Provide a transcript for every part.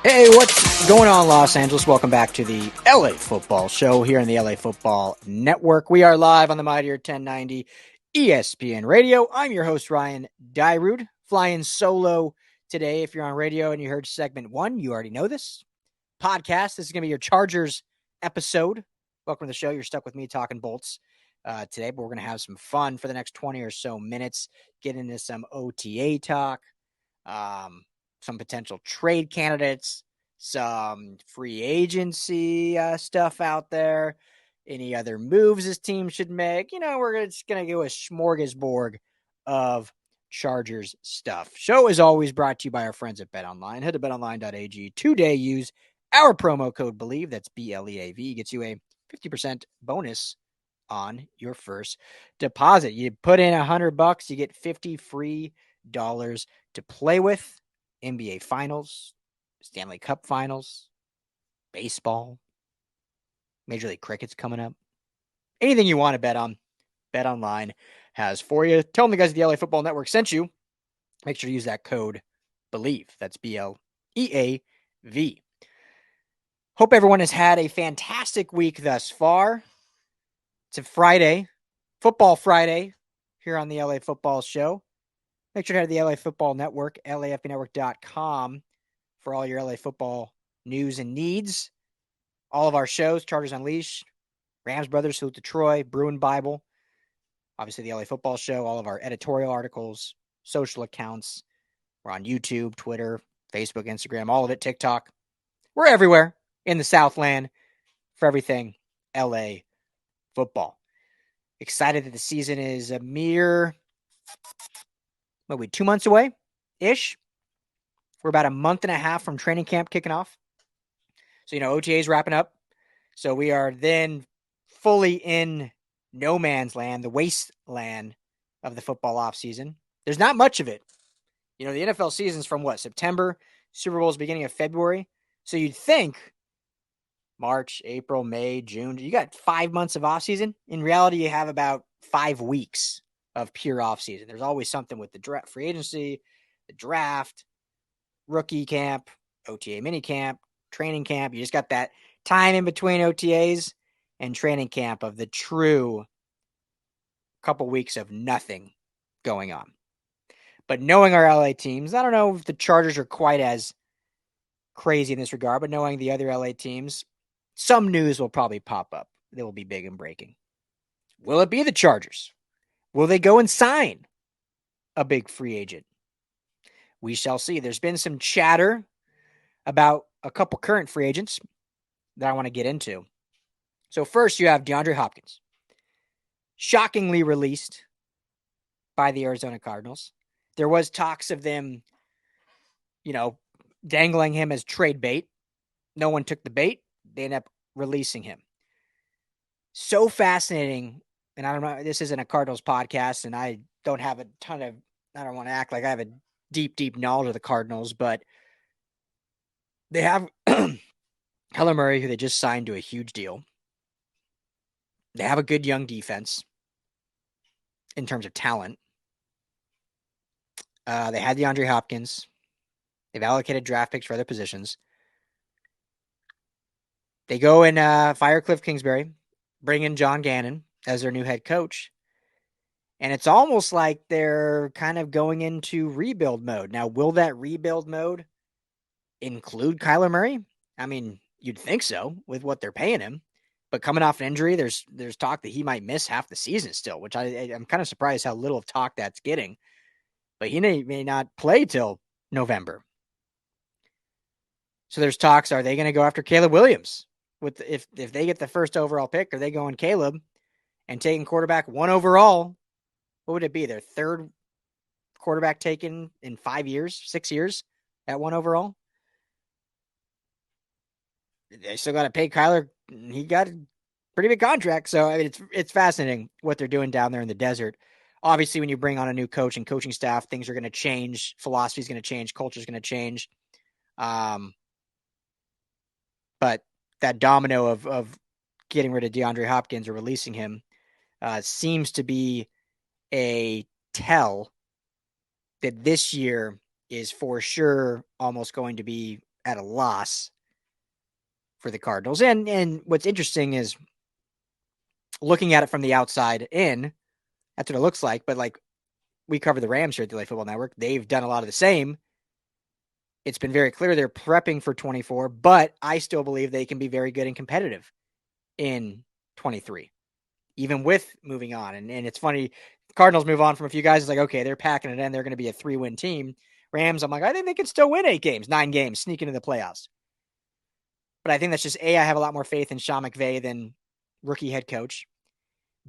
Hey, what's going on, Los Angeles? Welcome back to the LA Football Show here on the LA Football Network. We are live on the Mightier 1090 ESPN Radio. I'm your host, Ryan Dyrud, flying solo today. If you're on radio and you heard segment 1, you already know this. Podcast, this is going to be your Chargers episode. Welcome to the show. You're stuck with me talking Bolts today, but we're going to have some fun for the next 20 or so minutes, get into some OTA talk, some potential trade candidates, some free agency stuff out there, any other moves this team should make. You know, we're just going to do a smorgasbord of Chargers stuff. Show is always brought to you by our friends at BetOnline. Head to betonline.ag today. Use our promo code BELIEVE, that's BLEAV, gets you a 50% bonus on your first deposit. You put in $100, you get $50 free to play with. NBA Finals, Stanley Cup Finals, baseball, Major League Cricket's coming up. Anything you want to bet on, BetOnline has for you. Tell them the guys at the LA Football Network sent you. Make sure to use that code BELIEVE. That's BLEAV. Hope everyone has had a fantastic week thus far. It's a Friday, Football Friday, here on the LA Football Show. Make sure to head to the LA Football Network, LAFBnetwork.com, for all your LA football news and needs. All of our shows, Chargers Unleashed, Rams Brothers, Salute to Troy, Bruin Bible, obviously the LA Football Show, all of our editorial articles, social accounts. We're on YouTube, Twitter, Facebook, Instagram, all of it, TikTok. We're everywhere in the Southland for everything LA football. Excited that the season is a mere 2 months away-ish. We're about a month and a half from training camp kicking off. So, OTA is wrapping up. So we are then fully in no man's land, the wasteland of the football offseason. There's not much of it. The NFL season's from September? Super Bowl's beginning of February. So you'd think March, April, May, June, you got 5 months of offseason. In reality, you have about 5 weeks of pure offseason. There's always something with the free agency, the draft, rookie camp, OTA mini camp, training camp. You just got that time in between OTAs and training camp of the true couple weeks of nothing going on. But knowing our LA teams, I don't know if the Chargers are quite as crazy in this regard, but knowing the other LA teams, some news will probably pop up that will be big and breaking. Will it be the Chargers? Will they go and sign a big free agent? We shall see. There's been some chatter about a couple current free agents that I want to get into. So first, you have DeAndre Hopkins, shockingly released by the Arizona Cardinals. There was talks of them, dangling him as trade bait. No one took the bait. They ended up releasing him. So fascinating. And I don't know, this isn't a Cardinals podcast, and I don't have a ton of, I don't want to act like I have a deep knowledge of the Cardinals, but they have Kyler Murray, who they just signed to a huge deal. They have a good young defense in terms of talent. They had DeAndre Hopkins. They've allocated draft picks for other positions. They go and fire Cliff Kingsbury, bring in John Gannon as their new head coach. And it's almost like they're kind of going into rebuild mode. Now, will that rebuild mode include Kyler Murray? I mean, you'd think so with what they're paying him. But coming off an injury, there's talk that he might miss half the season still, which I'm kind of surprised how little of talk that's getting. But he may not play till November. So there's talks, are they going to go after Caleb Williams? If they get the first overall pick, are they going Caleb and taking quarterback 1 overall? What would it be? Their third quarterback taken in 5 years, 6 years at 1 overall? They still got to pay Kyler. He got a pretty big contract. So, I mean, it's fascinating what they're doing down there in the desert. Obviously, when you bring on a new coach and coaching staff, things are going to change. Philosophy is going to change. Culture is going to change. But that domino of getting rid of DeAndre Hopkins or releasing him seems to be a tell that this year is for sure almost going to be at a loss for the Cardinals. And what's interesting is looking at it from the outside in, that's what it looks like. But like we cover the Rams here at the LA Football Network, they've done a lot of the same. It's been very clear they're prepping for 24, but I still believe they can be very good and competitive in 23, even with moving on. And it's funny, Cardinals move on from a few guys. It's like, okay, they're packing it in. They're going to be a 3-win team. Rams, I'm like, I think they can still win 8 games, 9 games, sneak into the playoffs. But I think that's just A, I have a lot more faith in Sean McVay than rookie head coach.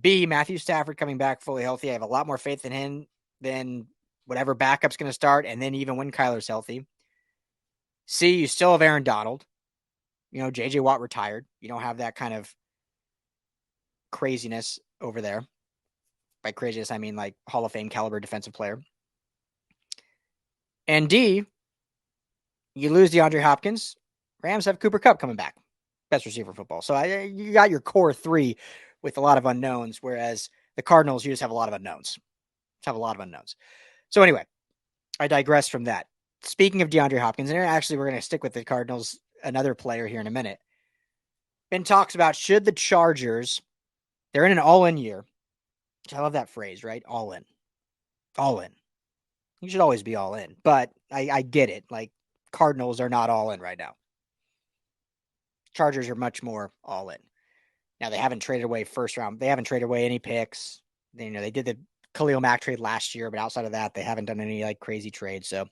B, Matthew Stafford coming back fully healthy. I have a lot more faith in him than whatever backup's going to start, and then even when Kyler's healthy. C, you still have Aaron Donald. You know, J.J. Watt retired. You don't have that kind of craziness over there. By craziness, I mean like Hall of Fame caliber defensive player. And D, you lose DeAndre Hopkins. Rams have Cooper Kupp coming back. Best receiver in football. So you got your core 3 with a lot of unknowns, whereas the Cardinals, you just have a lot of unknowns. So anyway, I digress from that. Speaking of DeAndre Hopkins, and actually we're going to stick with the Cardinals, another player here in a minute. Been talks about should the Chargers, they're in an all-in year. I love that phrase, right? All in. All in. You should always be all in, but I get it. Like, Cardinals are not all in right now. Chargers are much more all in. Now, they haven't traded away first round. They haven't traded away any picks. They did the Khalil Mack trade last year, but outside of that, they haven't done any like crazy trades. So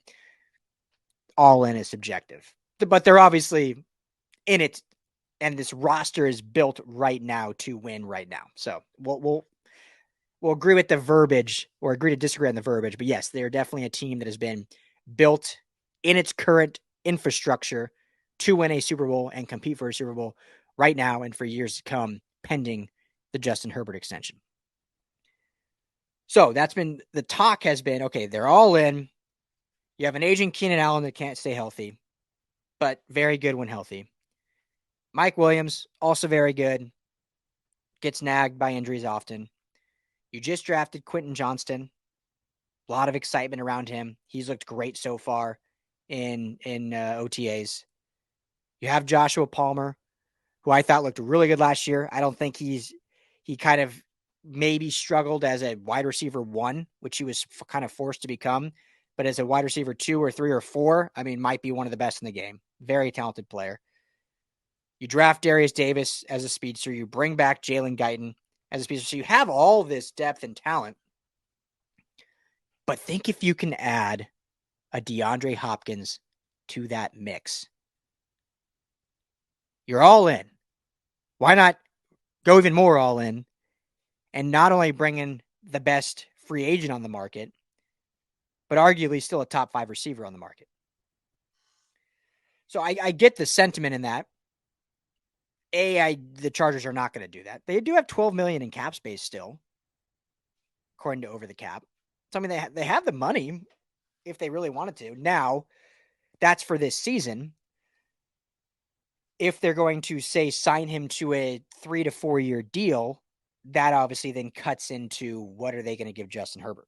all in is subjective, but they're obviously in it. And this roster is built right now to win right now. So we'll agree with the verbiage or agree to disagree on the verbiage. But yes, they're definitely a team that has been built in its current infrastructure to win a Super Bowl and compete for a Super Bowl right now and for years to come, pending the Justin Herbert extension. So that's been, the talk has been, okay, they're all in. You have an aging Keenan Allen that can't stay healthy, but very good when healthy. Mike Williams, also very good. Gets nagged by injuries often. You just drafted Quentin Johnston. A lot of excitement around him. He's looked great so far in OTAs. You have Joshua Palmer, who I thought looked really good last year. I don't think he kind of maybe struggled as a wide receiver 1, which he was kind of forced to become. But as a wide receiver 2 or 3 or 4, I mean, might be one of the best in the game. Very talented player. You draft Darius Davis as a speedster. You bring back Jalen Guyton as a speedster. So you have all this depth and talent. But think if you can add a DeAndre Hopkins to that mix. You're all in. Why not go even more all in and not only bring in the best free agent on the market, but arguably still a top 5 receiver on the market? So I get the sentiment in that. The Chargers are not going to do that. They do have $12 million in cap space still, according to Over the Cap. So, I mean, they have the money if they really wanted to. Now, that's for this season. If they're going to, say, sign him to a 3 to 4 year deal, that obviously then cuts into what are they going to give Justin Herbert?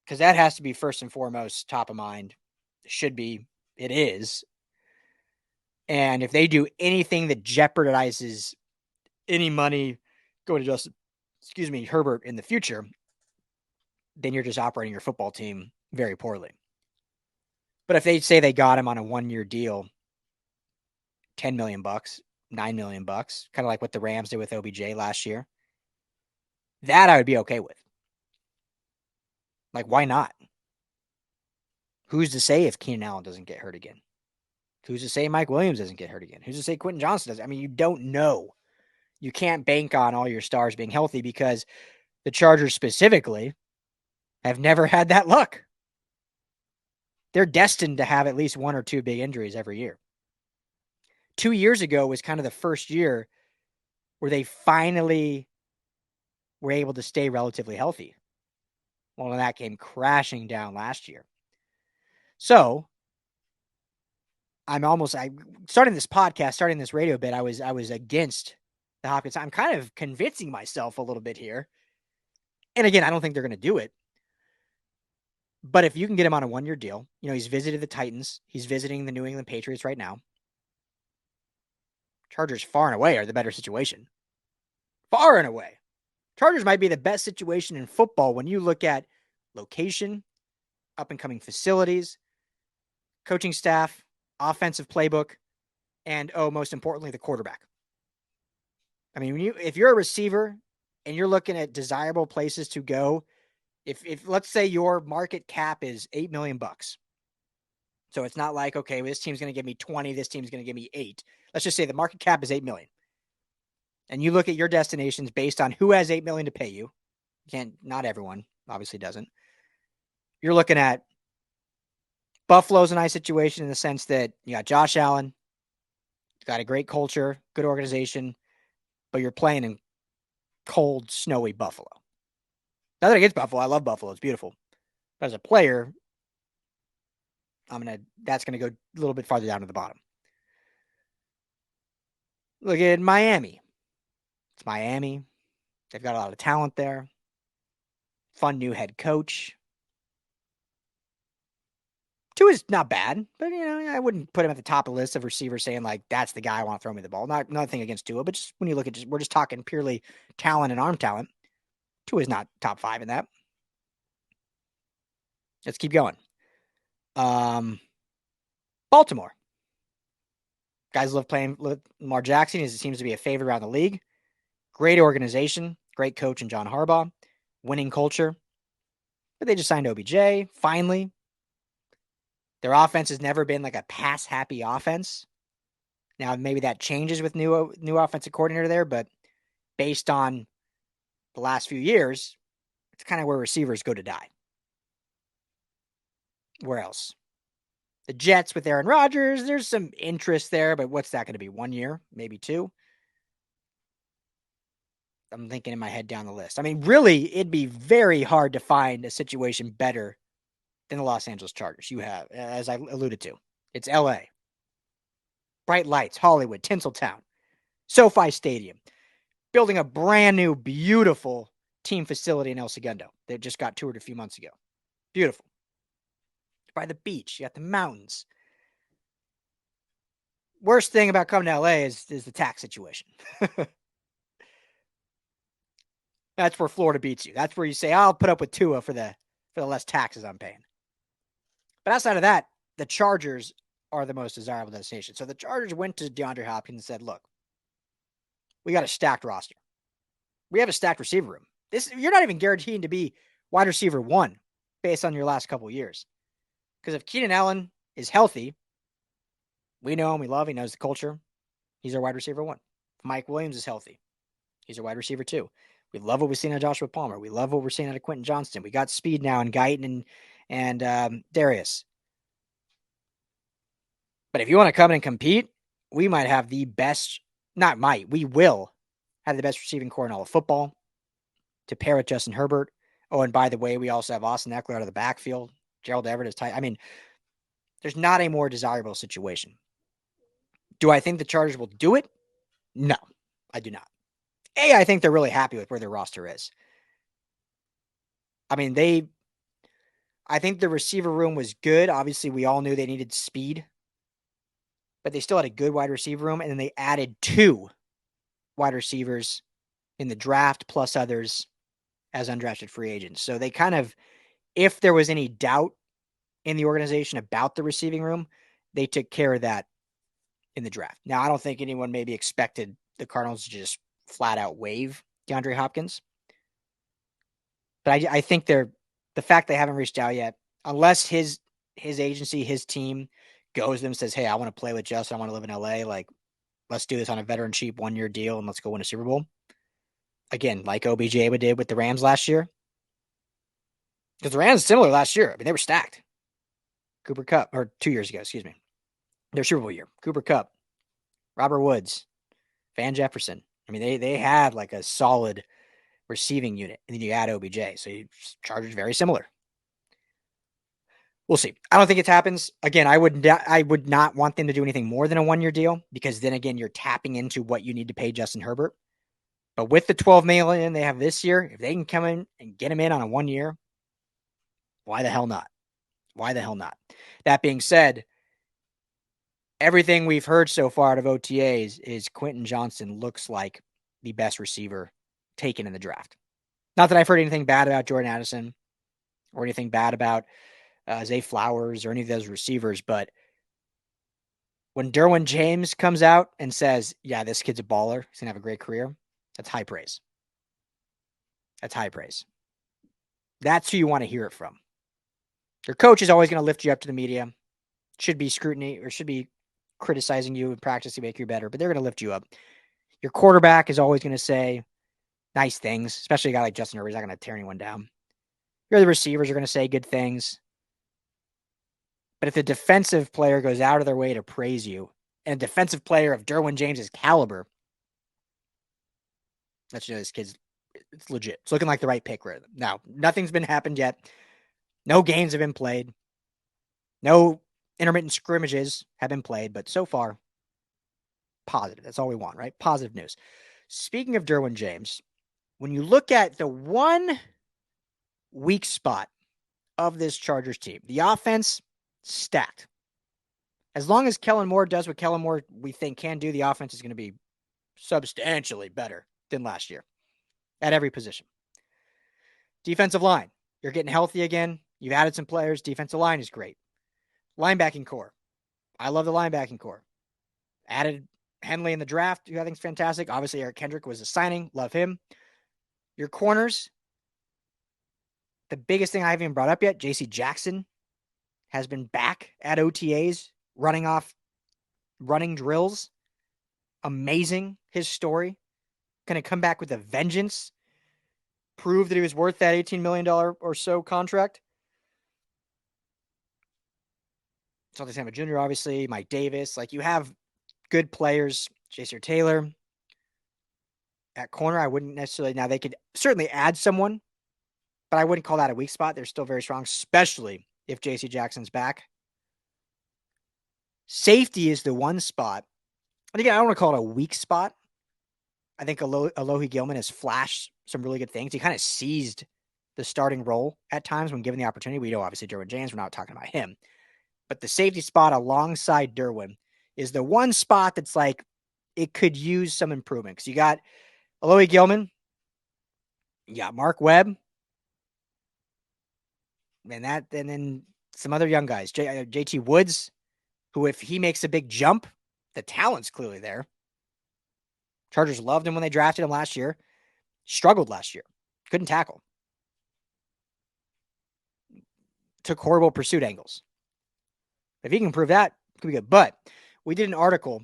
Because that has to be first and foremost top of mind. Should be. It is. And if they do anything that jeopardizes any money going to Herbert in the future, then you're just operating your football team very poorly. But if they say they got him on a 1-year deal, $10 million, $9 million, kind of like what the Rams did with OBJ last year, that I would be okay with. Like, why not? Who's to say if Keenan Allen doesn't get hurt again? Who's to say Mike Williams doesn't get hurt again? Who's to say Quentin Johnston doesn't? I mean, you don't know. You can't bank on all your stars being healthy because the Chargers specifically have never had that luck. They're destined to have at least 1 or 2 big injuries every year. 2 years ago was kind of the first year where they finally were able to stay relatively healthy. Well, that came crashing down last year. So starting this podcast, starting this radio bit, I was against the Hopkins. I'm kind of convincing myself a little bit here. And again, I don't think they're going to do it. But if you can get him on a 1-year deal, he's visited the Titans. He's visiting the New England Patriots right now. Chargers far and away are the better situation. Far and away. Chargers might be the best situation in football when you look at location, up-and-coming facilities, coaching staff, offensive playbook, and, most importantly, the quarterback. I mean, if you're a receiver and you're looking at desirable places to go, if let's say your market cap is $8 million, so it's not like, okay, this team's going to give me 20, this team's going to give me 8. Let's just say the market cap is 8 million. And you look at your destinations based on who has 8 million to pay you. Not everyone obviously doesn't. You're looking at Buffalo's a nice situation in the sense that you got Josh Allen, got a great culture, good organization, but you're playing in cold, snowy Buffalo. Nothing against Buffalo. I love Buffalo. It's beautiful. But as a player, that's going to go a little bit farther down to the bottom. Look at Miami. It's Miami. They've got a lot of talent there. Fun new head coach. Tua is not bad, but I wouldn't put him at the top of the list of receivers saying like that's the guy I want to throw me the ball. Nothing against Tua, but just when you look at we're just talking purely talent and arm talent. Tua is not top 5 in that. Let's keep going. Baltimore. Guys love playing with Lamar Jackson. He seems to be a favorite around the league. Great organization, great coach in John Harbaugh, winning culture. But they just signed OBJ, finally. Their offense has never been like a pass-happy offense. Now, maybe that changes with new offensive coordinator there, but based on the last few years, it's kind of where receivers go to die. Where else? The Jets with Aaron Rodgers, there's some interest there, but what's that going to be? 1 year, maybe 2? I'm thinking in my head down the list. I mean, really, it'd be very hard to find a situation better than the Los Angeles Chargers. You have, as I alluded to, it's LA. Bright lights, Hollywood, Tinseltown, SoFi Stadium. Building a brand new, beautiful team facility in El Segundo that just got toured a few months ago. Beautiful. By the beach, you got the mountains. Worst thing about coming to LA is the tax situation. That's where Florida beats you. That's where you say, I'll put up with Tua for the less taxes I'm paying. But outside of that, the Chargers are the most desirable destination. So the Chargers went to DeAndre Hopkins and said, look, we got a stacked roster. We have a stacked receiver room. You're not even guaranteed to be wide receiver 1 based on your last couple of years. Because if Keenan Allen is healthy, we know him, we love him, he knows the culture. He's our wide receiver 1. If Mike Williams is healthy, he's our wide receiver 2. We love what we've seen out of Joshua Palmer. We love what we're seeing out of Quentin Johnston. We got speed now in Guyton and Darius. But if you want to come in and compete, we might have the best, we will have the best receiving core in all of football to pair with Justin Herbert. Oh, and by the way, we also have Austin Ekeler out of the backfield. Gerald Everett is tight. I mean, there's not a more desirable situation. Do I think the Chargers will do it? No, I do not. I think they're really happy with where their roster is. I mean, I think the receiver room was good. Obviously, we all knew they needed speed, but they still had a good wide receiver room, and then they added 2 wide receivers in the draft plus others as undrafted free agents. So they kind of, if there was any doubt in the organization about the receiving room, they took care of that in the draft. Now, I don't think anyone maybe expected the Cardinals to just flat out waive DeAndre Hopkins. But I think the fact they haven't reached out yet, unless his agency, his team goes to them and says, hey, I want to play with Justin, I want to live in LA, like, let's do this on a veteran cheap 1-year deal and let's go win a Super Bowl. Again, like OBJ did with the Rams last year. Because the Rams similar last year. I mean, they were stacked. Cooper Kupp, or 2 years ago, excuse me. Their Super Bowl year. Cooper Kupp, Robert Woods, Van Jefferson. I mean, they had like a solid receiving unit. And then you add OBJ. So Chargers very similar. We'll see. I don't think it happens. Again, I would not want them to do anything more than a 1-year deal, because then again, you're tapping into what you need to pay Justin Herbert. But with the $12 million they have this year, if they can come in and get him in on a 1 year, why the hell not? Why the hell not? That being said, everything we've heard so far out of OTAs is Quentin Johnston looks like the best receiver taken in the draft. Not that I've heard anything bad about Jordan Addison or anything bad about Zay Flowers or any of those receivers, but when Derwin James comes out and says, yeah, this kid's a baller, he's going to have a great career, that's high praise. That's high praise. That's who you want to hear it from. Your coach is always going to lift you up to the media, should be scrutiny or should be criticizing you in practice to make you better, but they're going to lift you up. Your quarterback is always going to say nice things, especially a guy like Justin Herbert. He's not going to tear anyone down. Your other receivers are going to say good things. But if the defensive player goes out of their way to praise you, and a defensive player of Derwin James's caliber, let's know this kid's it's legit. It's looking like the right pick right now. Nothing's been happened yet. No games have been played. No intermittent scrimmages have been played, but so far, positive. That's all we want, right? Positive news. Speaking of Derwin James, when you look at the one weak spot of this Chargers team, the offense, stacked. As long as Kellen Moore does what Kellen Moore we think can do, the offense is going to be substantially better than last year at every position. Defensive line, you're getting healthy again. You've added some players. Defensive line is great. Linebacking core, I love the linebacking core. Added Henley in the draft, who I think is fantastic. Obviously, Eric Kendrick was a signing. Love him. Your corners, the biggest thing I haven't even brought up yet, J.C. Jackson has been back at OTAs, running drills. Amazing, his story. Going to come back with a vengeance. Prove that he was worth that $18 million or so contract. Asante Samuel Jr., obviously. Mike Davis. Like, you have good players. Jason Taylor. At corner, I wouldn't necessarily... Now, they could certainly add someone, but I wouldn't call that a weak spot. They're still very strong, especially if J.C. Jackson's back. Safety is the one spot. And again, I don't want to call it a weak spot. I think Alohi Gilman has flashed some really good things. He kind of seized the starting role at times when given the opportunity. We know, obviously, Derwin James. We're not talking about him. But the safety spot alongside Derwin is the one spot that's like it could use some improvement. Because you got Alohi Gilman. You got Mark Webb. And then some other young guys. JT Woods, who if he makes a big jump, the talent's clearly there. Chargers loved him when they drafted him last year. Struggled last year. Couldn't tackle. Took horrible pursuit angles. If he can improve that, it could be good. But we did an article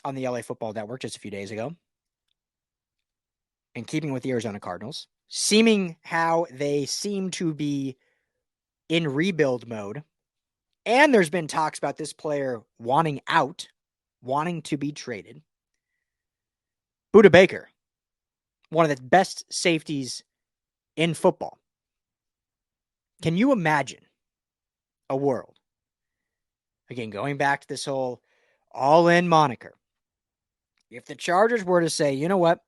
on the LA Football Network just a few days ago, in keeping with the Arizona Cardinals, seeming how they seem to be in rebuild mode. And there's been talks about this player wanting out, wanting to be traded. Budda Baker, one of the best safeties in football. Can you imagine a world, again, going back to this whole all-in moniker, if the Chargers were to say, you know what,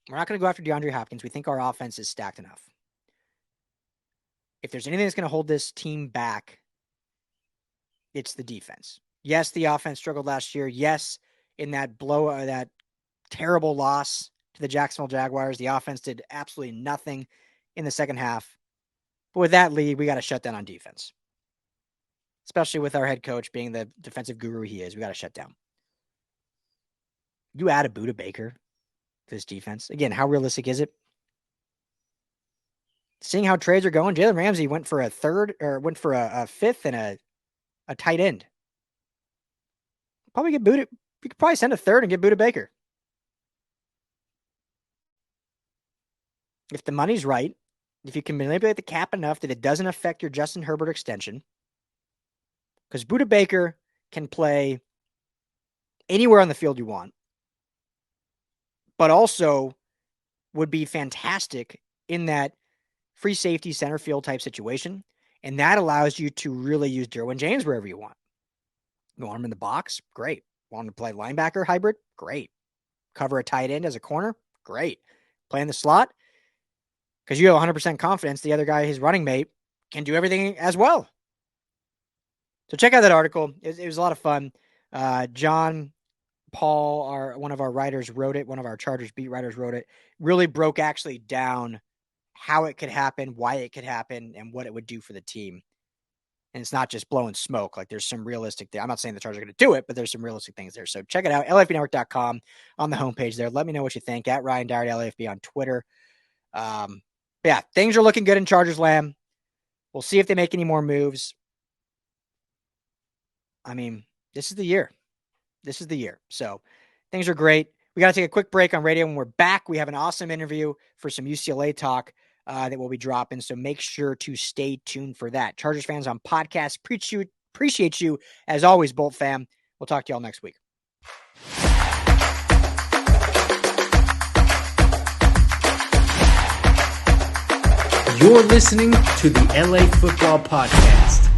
we're not going to go after DeAndre Hopkins. We think our offense is stacked enough. If there's anything that's going to hold this team back, it's the defense. Yes, the offense struggled last year. Yes, in that that terrible loss to the Jacksonville Jaguars, the offense did absolutely nothing in the second half. But with that lead, we got to shut down on defense. Especially with our head coach being the defensive guru he is. We got to shut down. You add a Budda Baker to this defense. Again, how realistic is it? Seeing how trades are going, Jalen Ramsey went for a fifth and a tight end. Probably get Budda. You could probably send a third and get Budda Baker. If the money's right, if you can manipulate the cap enough that it doesn't affect your Justin Herbert extension, because Budda Baker can play anywhere on the field you want, but also would be fantastic in that free safety center field type situation. And that allows you to really use Derwin James wherever you want. You want him in the box? Great. Want him to play linebacker hybrid? Great. Cover a tight end as a corner? Great. Play in the slot? Because you have 100% confidence the other guy, his running mate, can do everything as well. So check out that article. It was a lot of fun. John Paul, one of our writers, wrote it. One of our Chargers beat writers wrote it. Really broke actually down how it could happen, why it could happen, and what it would do for the team. And it's not just blowing smoke. Like there's some realistic things. I'm not saying the Chargers are going to do it, but there's some realistic things there. So check it out. LFBnetwork.com on the homepage there. Let me know what you think at Ryan Dowd, LAFB on Twitter. Yeah, things are looking good in Chargers land. We'll see if they make any more moves. I mean, this is the year. This is the year. So things are great. We got to take a quick break on radio. When we're back, we have an awesome interview for some UCLA talk that we'll be dropping. So make sure to stay tuned for that. Chargers fans on podcast, appreciate you as always, Bolt fam. We'll talk to y'all next week. You're listening to the LA Football Podcast.